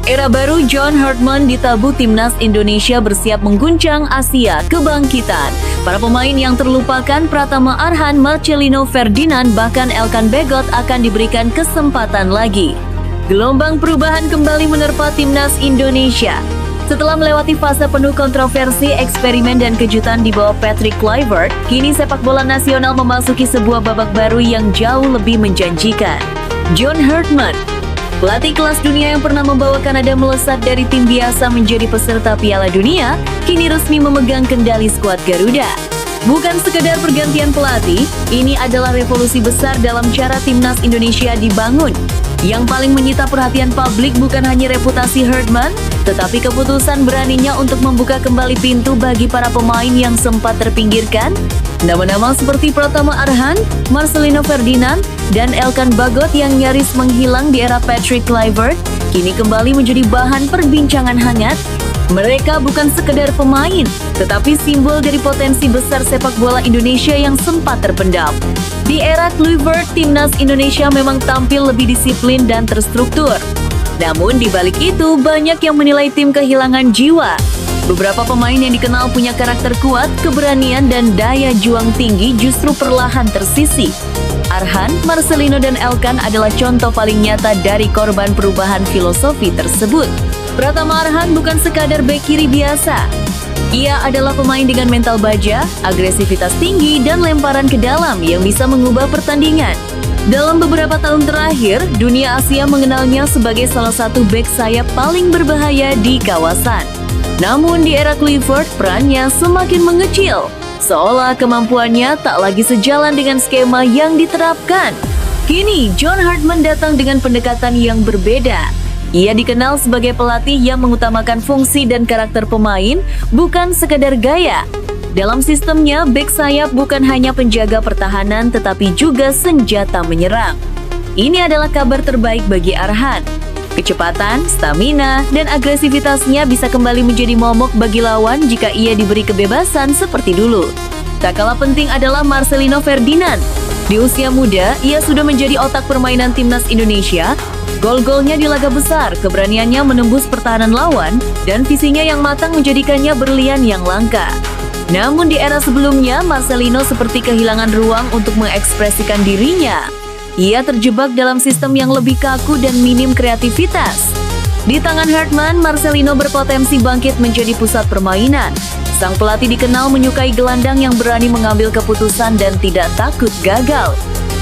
Era baru John Hartman ditabuh timnas Indonesia bersiap mengguncang Asia kebangkitan. Para pemain yang terlupakan Pratama Arhan, Marcelino Ferdinand, bahkan Elkan Bagot akan diberikan kesempatan lagi. Gelombang perubahan kembali menerpa timnas Indonesia. Setelah melewati fase penuh kontroversi, eksperimen dan kejutan di bawah Patrick Kluivert, kini sepak bola nasional memasuki sebuah babak baru yang jauh lebih menjanjikan. John Hartman, pelatih kelas dunia yang pernah membawa Kanada melesat dari tim biasa menjadi peserta Piala Dunia, kini resmi memegang kendali skuad Garuda. Bukan sekedar pergantian pelatih, ini adalah revolusi besar dalam cara timnas Indonesia dibangun. Yang paling menyita perhatian publik bukan hanya reputasi Hartman, tetapi keputusan beraninya untuk membuka kembali pintu bagi para pemain yang sempat terpinggirkan. Nama-nama seperti Pratama Arhan, Marcelino Ferdinand, dan Elkan Bagot yang nyaris menghilang di era Patrick Kluivert, kini kembali menjadi bahan perbincangan hangat. Mereka bukan sekedar pemain, tetapi simbol dari potensi besar sepak bola Indonesia yang sempat terpendam. Di era Kluivert, timnas Indonesia memang tampil lebih disiplin dan terstruktur. Namun di balik itu, banyak yang menilai tim kehilangan jiwa. Beberapa pemain yang dikenal punya karakter kuat, keberanian, dan daya juang tinggi justru perlahan tersisih. Arhan, Marcelino, dan Elkan adalah contoh paling nyata dari korban perubahan filosofi tersebut. Pratama Arhan bukan sekadar bek kiri biasa. Ia adalah pemain dengan mental baja, agresivitas tinggi, dan lemparan ke dalam yang bisa mengubah pertandingan. Dalam beberapa tahun terakhir, dunia Asia mengenalnya sebagai salah satu bek sayap paling berbahaya di kawasan. Namun di era Kluivert, perannya semakin mengecil, seolah kemampuannya tak lagi sejalan dengan skema yang diterapkan. Kini, John Hartman datang dengan pendekatan yang berbeda. Ia dikenal sebagai pelatih yang mengutamakan fungsi dan karakter pemain, bukan sekadar gaya. Dalam sistemnya, bek sayap bukan hanya penjaga pertahanan tetapi juga senjata menyerang. Ini adalah kabar terbaik bagi Arhan. Kecepatan, stamina, dan agresivitasnya bisa kembali menjadi momok bagi lawan jika ia diberi kebebasan seperti dulu. Tak kalah penting adalah Marcelino Ferdinand. Di usia muda, ia sudah menjadi otak permainan timnas Indonesia. Gol-golnya di laga besar, keberaniannya menembus pertahanan lawan, dan visinya yang matang menjadikannya berlian yang langka. Namun di era sebelumnya, Marcelino seperti kehilangan ruang untuk mengekspresikan dirinya. Ia terjebak dalam sistem yang lebih kaku dan minim kreativitas. Di tangan Hartman, Marcelino berpotensi bangkit menjadi pusat permainan. Sang pelatih dikenal menyukai gelandang yang berani mengambil keputusan dan tidak takut gagal.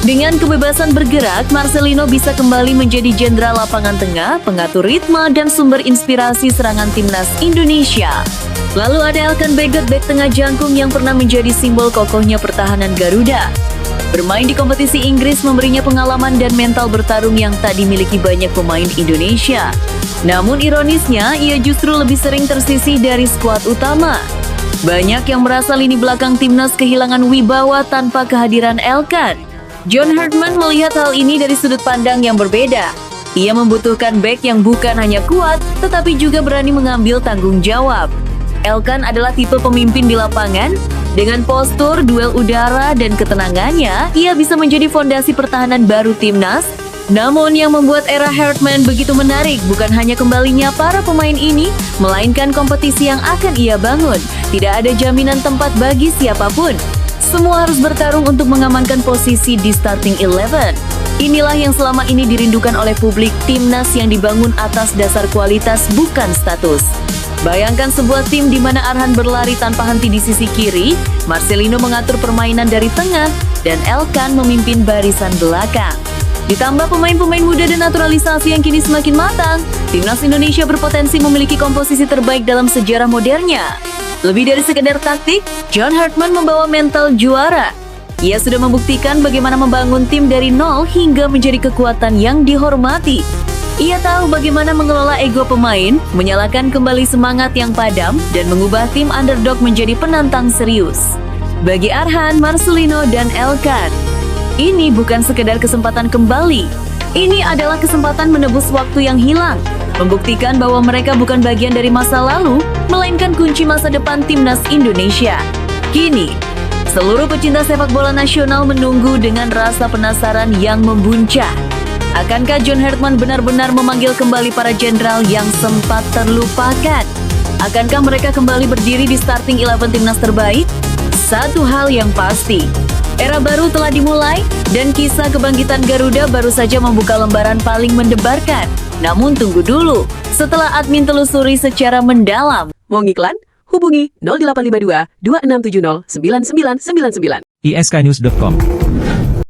Dengan kebebasan bergerak, Marcelino bisa kembali menjadi jenderal lapangan tengah, pengatur ritme, dan sumber inspirasi serangan timnas Indonesia. Lalu ada Elkan Bagot, bek tengah jangkung yang pernah menjadi simbol kokohnya pertahanan Garuda. Bermain di kompetisi Inggris memberinya pengalaman dan mental bertarung yang tak dimiliki banyak pemain Indonesia. Namun ironisnya, ia justru lebih sering tersisih dari skuad utama. Banyak yang merasa lini belakang timnas kehilangan wibawa tanpa kehadiran Elkan. John Hartman melihat hal ini dari sudut pandang yang berbeda. Ia membutuhkan bek yang bukan hanya kuat, tetapi juga berani mengambil tanggung jawab. Elkan adalah tipe pemimpin di lapangan. Dengan postur, duel udara, dan ketenangannya, ia bisa menjadi fondasi pertahanan baru timnas. Namun yang membuat era Hartman begitu menarik bukan hanya kembalinya para pemain ini, melainkan kompetisi yang akan ia bangun. Tidak ada jaminan tempat bagi siapapun. Semua harus bertarung untuk mengamankan posisi di starting 11. Inilah yang selama ini dirindukan oleh publik, timnas yang dibangun atas dasar kualitas bukan status. Bayangkan sebuah tim di mana Arhan berlari tanpa henti di sisi kiri, Marcelino mengatur permainan dari tengah, dan Elkan memimpin barisan belakang. Ditambah pemain-pemain muda dan naturalisasi yang kini semakin matang, timnas Indonesia berpotensi memiliki komposisi terbaik dalam sejarah modernnya. Lebih dari sekedar taktik, John Hartman membawa mental juara. Ia sudah membuktikan bagaimana membangun tim dari nol hingga menjadi kekuatan yang dihormati. Ia tahu bagaimana mengelola ego pemain, menyalakan kembali semangat yang padam, dan mengubah tim underdog menjadi penantang serius. Bagi Arhan, Marcelino, dan Elkan, ini bukan sekedar kesempatan kembali. Ini adalah kesempatan menebus waktu yang hilang, membuktikan bahwa mereka bukan bagian dari masa lalu, melainkan kunci masa depan timnas Indonesia. Kini, seluruh pecinta sepak bola nasional menunggu dengan rasa penasaran yang membuncah. Akankah John Hartman benar-benar memanggil kembali para jenderal yang sempat terlupakan? Akankah mereka kembali berdiri di starting 11 timnas terbaik? Satu hal yang pasti, era baru telah dimulai dan kisah kebangkitan Garuda baru saja membuka lembaran paling mendebarkan. Namun tunggu dulu, setelah admin telusuri secara mendalam. Mau ngiklan? Hubungi 0852 2670 9999. isknews.com